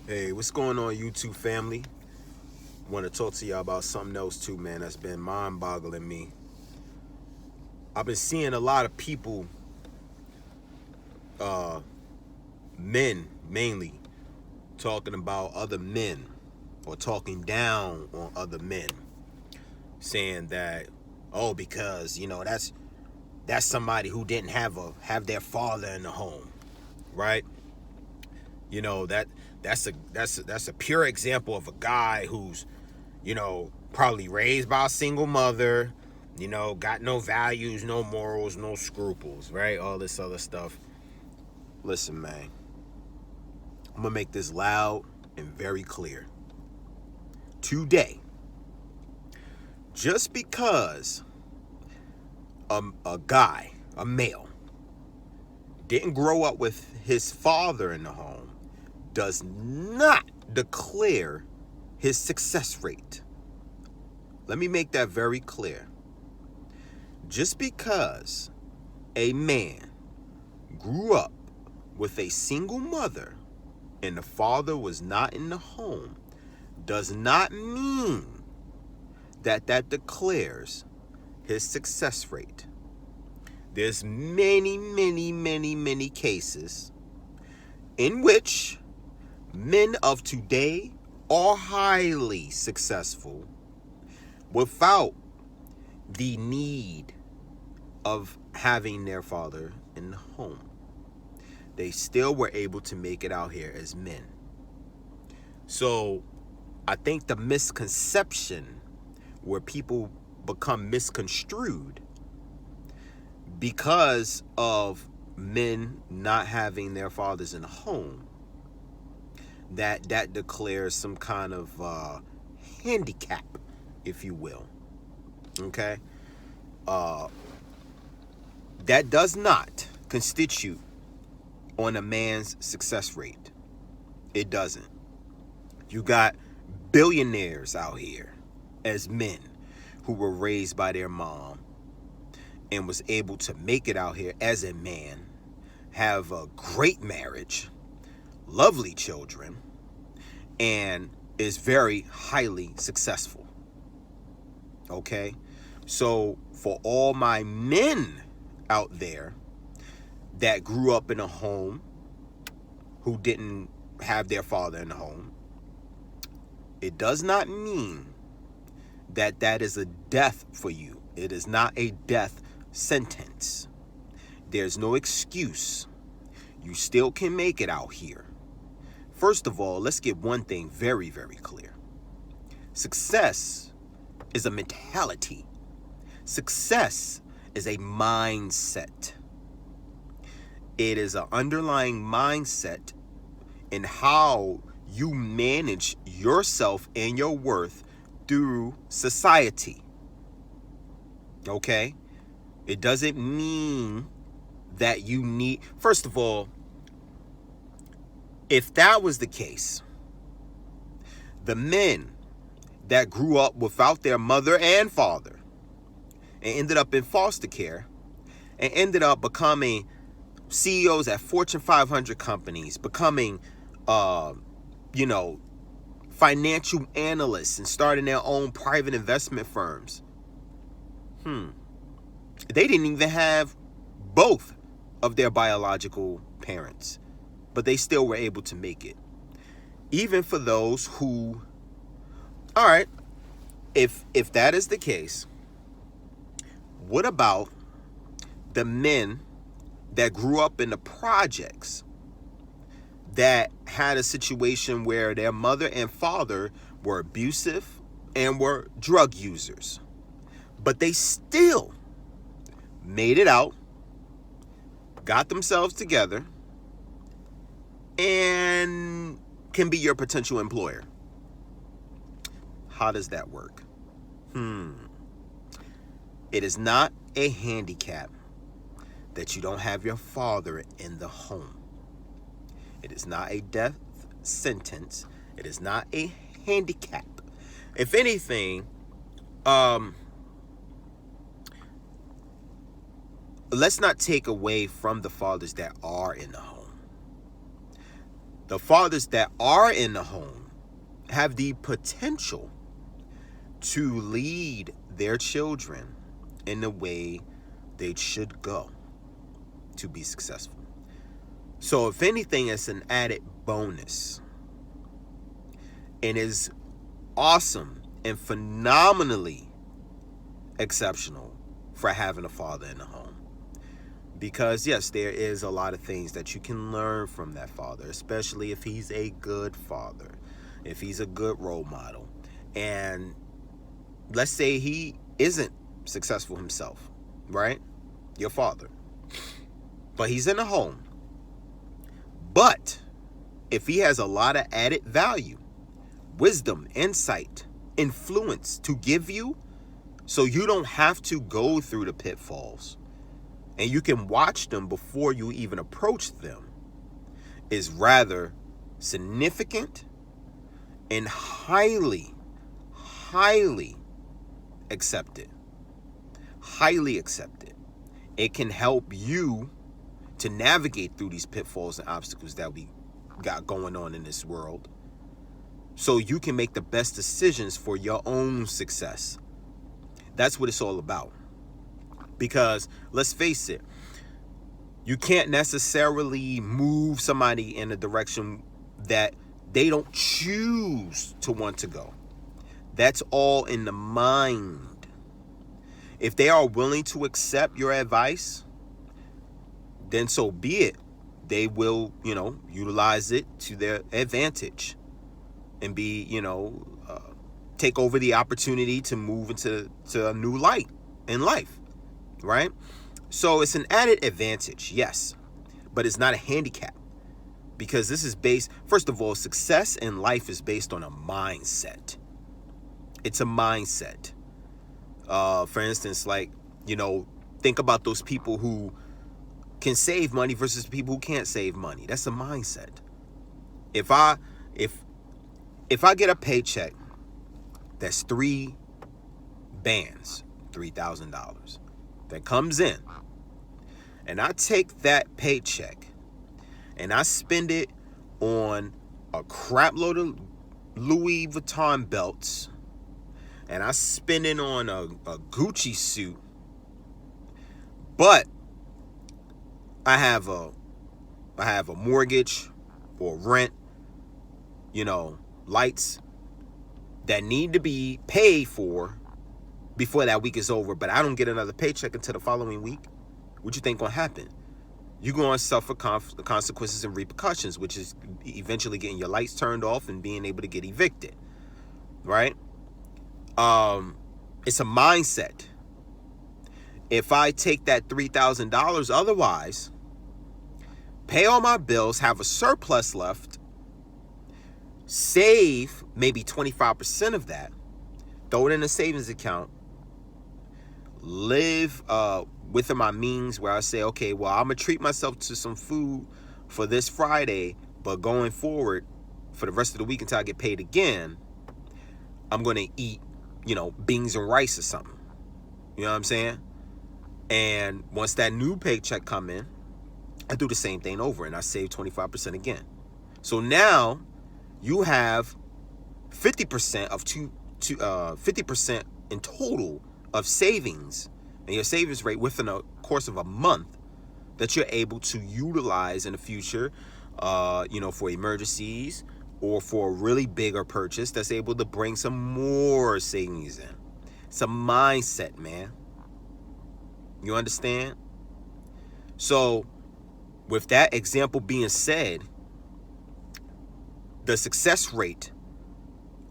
Hey, what's going on, YouTube family? Want to talk to y'all about something else too, man. That's been mind-boggling me. I've been seeing a lot of people, men mainly, talking about other men or talking down on other men, saying that, oh, because that's somebody who didn't have their father in the home, right? You know that's a pure example of a guy who's probably raised by a single mother, got no values, no morals, no scruples, right? All this other stuff. Listen, man, I'm gonna make this loud and very clear. Today, just because a guy, a male, didn't grow up with his father in the home does not declare his success rate. Let me make that very clear. Just because a man grew up with a single mother and the father was not in the home does not mean that declares his success rate. There's many cases in which men of today are highly successful without the need of having their father in the home. They still were able to make it out here as men. So I think the misconception where people become misconstrued because of men not having their fathers in the home, that declares some kind of handicap, if you will. Okay? That does not constitute on a man's success rate. It doesn't. You got billionaires out here as men who were raised by their mom and was able to make it out here as a man, have a great marriage, lovely children, and is very highly successful. Okay? So for all my men out there that grew up in a home who didn't have their father in the home, it does not mean that that is a death for you. It is not a death sentence. There's no excuse. You still can make it out here. First of all, let's get one thing very clear. Success is a mentality. Success is a mindset. It is an underlying mindset in how you manage yourself and your worth through society. Okay? It doesn't mean that you need... First of all, if that was the case, the men that grew up without their mother and father and ended up in foster care and ended up becoming CEOs at Fortune 500 companies, becoming, financial analysts and starting their own private investment firms. They didn't even have both of their biological parents, but they still were able to make it. Even for those who, all right, if that is the case, what about the men that grew up in the projects that had a situation where their mother and father were abusive and were drug users, but they still made it out, got themselves together, and can be your potential employer? How does that work? It is not a handicap that you don't have your father in the home. It is not a death sentence. It is not a handicap. If anything, let's not take away from the fathers that are in the home. The fathers that are in the home have the potential to lead their children in the way they should go to be successful. So if anything, it's an added bonus, and is awesome and phenomenally exceptional for having a father in the home. Because yes, there is a lot of things that you can learn from that father, especially if he's a good father, if he's a good role model. And let's say he isn't successful himself, right? Your father. But he's in the home. But if he has a lot of added value, wisdom, insight, influence to give you, so you don't have to go through the pitfalls, and you can watch them before you even approach them, is rather significant and highly accepted. Highly accepted. It can help you to navigate through these pitfalls and obstacles that we got going on in this world, so you can make the best decisions for your own success. That's what it's all about. Because let's face it, you can't necessarily move somebody in a direction that they don't choose to want to go. That's all in the mind. If they are willing to accept your advice, then so be it. They will, utilize it to their advantage and be, take over the opportunity to move into a new light in life. Right? So it's an added advantage, yes, but it's not a handicap, because this is based, first of all, success in life is based on a mindset. It's a mindset. For instance, think about those people who can save money versus people who can't save money. That's a mindset. If I get a paycheck that's 3 bands, $3,000. that comes in, and I take that paycheck and I spend it on a crap load of Louis Vuitton belts, and I spend it on a Gucci suit, but I have a mortgage or rent, lights that need to be paid for before that week is over, but I don't get another paycheck until the following week, what you think gonna happen? You're gonna suffer consequences and repercussions, which is eventually getting your lights turned off and being able to get evicted, right? It's a mindset. If I take that $3,000 otherwise, pay all my bills, have a surplus left, save maybe 25% of that, throw it in a savings account, live within my means, where I say, okay, well, I'm gonna treat myself to some food for this Friday, but going forward for the rest of the week until I get paid again, I'm gonna eat, beans and rice or something. You know what I'm saying? And once that new paycheck come in, I do the same thing over and I save 25% again. So now you have 50% of 50% in total of savings, and your savings rate within a course of a month that you're able to utilize in the future, for emergencies or for a really bigger purchase that's able to bring some more savings in. It's a mindset, man. You understand? So with that example being said, the success rate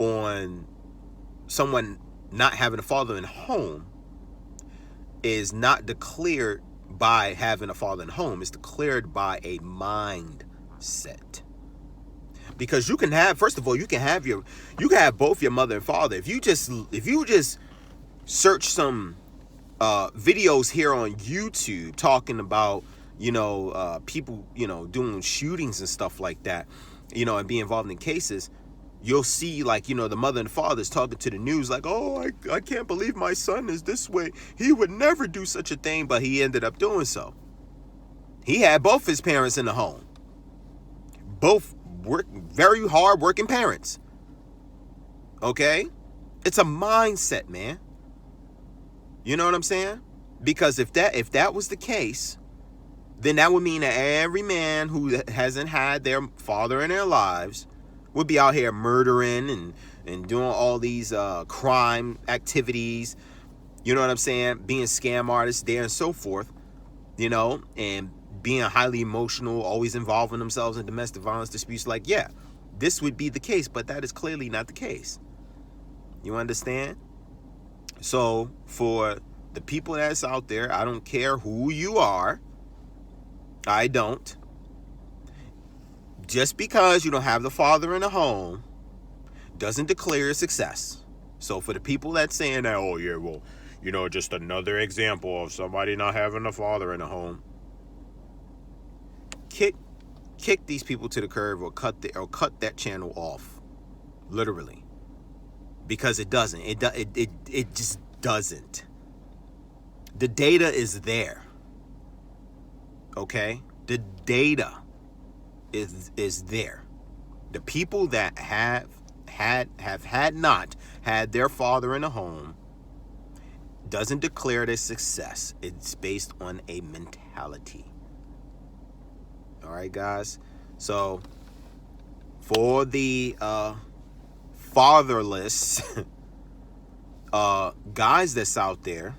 on someone not having a father in home is not declared by having a father in home. It's declared by a mindset. Because you can have, first of all, you can have both your mother and father. If you just search some videos here on YouTube talking about, people, doing shootings and stuff like that, and be involved in cases, you'll see, the mother and father is talking to the news like, oh, I can't believe my son is this way. He would never do such a thing, but he ended up doing so. He had both his parents in the home. Both very hard working parents. Okay? It's a mindset, man. You know what I'm saying? Because if that was the case, then that would mean that every man who hasn't had their father in their lives would be out here murdering and doing all these crime activities. You know what I'm saying? Being scam artists there and so forth. You know, and being highly emotional, always involving themselves in domestic violence disputes. Like, yeah, this would be the case, but that is clearly not the case. You understand? So for the people that's out there, I don't care who you are. I don't. Just because you don't have the father in the home doesn't declare success. So for the people that's saying that, oh yeah, well, you know, just another example of somebody not having a father in the home, kick these people to the curb or cut that channel off, literally, because it doesn't. It just doesn't. The data is there. Okay, the data is there. The people that have not had their father in the home doesn't declare it a success. It's based on a mentality. All right, guys. So for the fatherless guys that's out there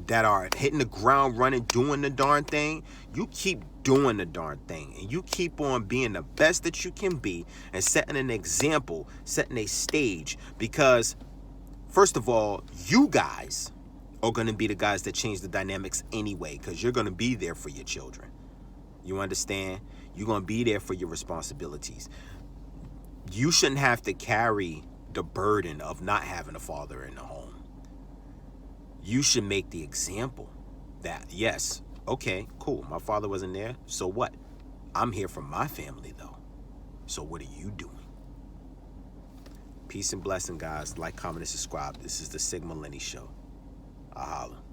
that are hitting the ground running, doing the darn thing, you keep doing the darn thing, and you keep on being the best that you can be and setting an example, setting a stage, because first of all, you guys are going to be the guys that change the dynamics anyway, because you're going to be there for your children. You understand? You're going to be there for your responsibilities. You shouldn't have to carry the burden of not having a father in the home. You should make the example that, yes, okay, cool, my father wasn't there, so what? I'm here for my family, though. So what are you doing? Peace and blessing, guys. Like, comment, and subscribe. This is the Sigma Lenny Show. I holla.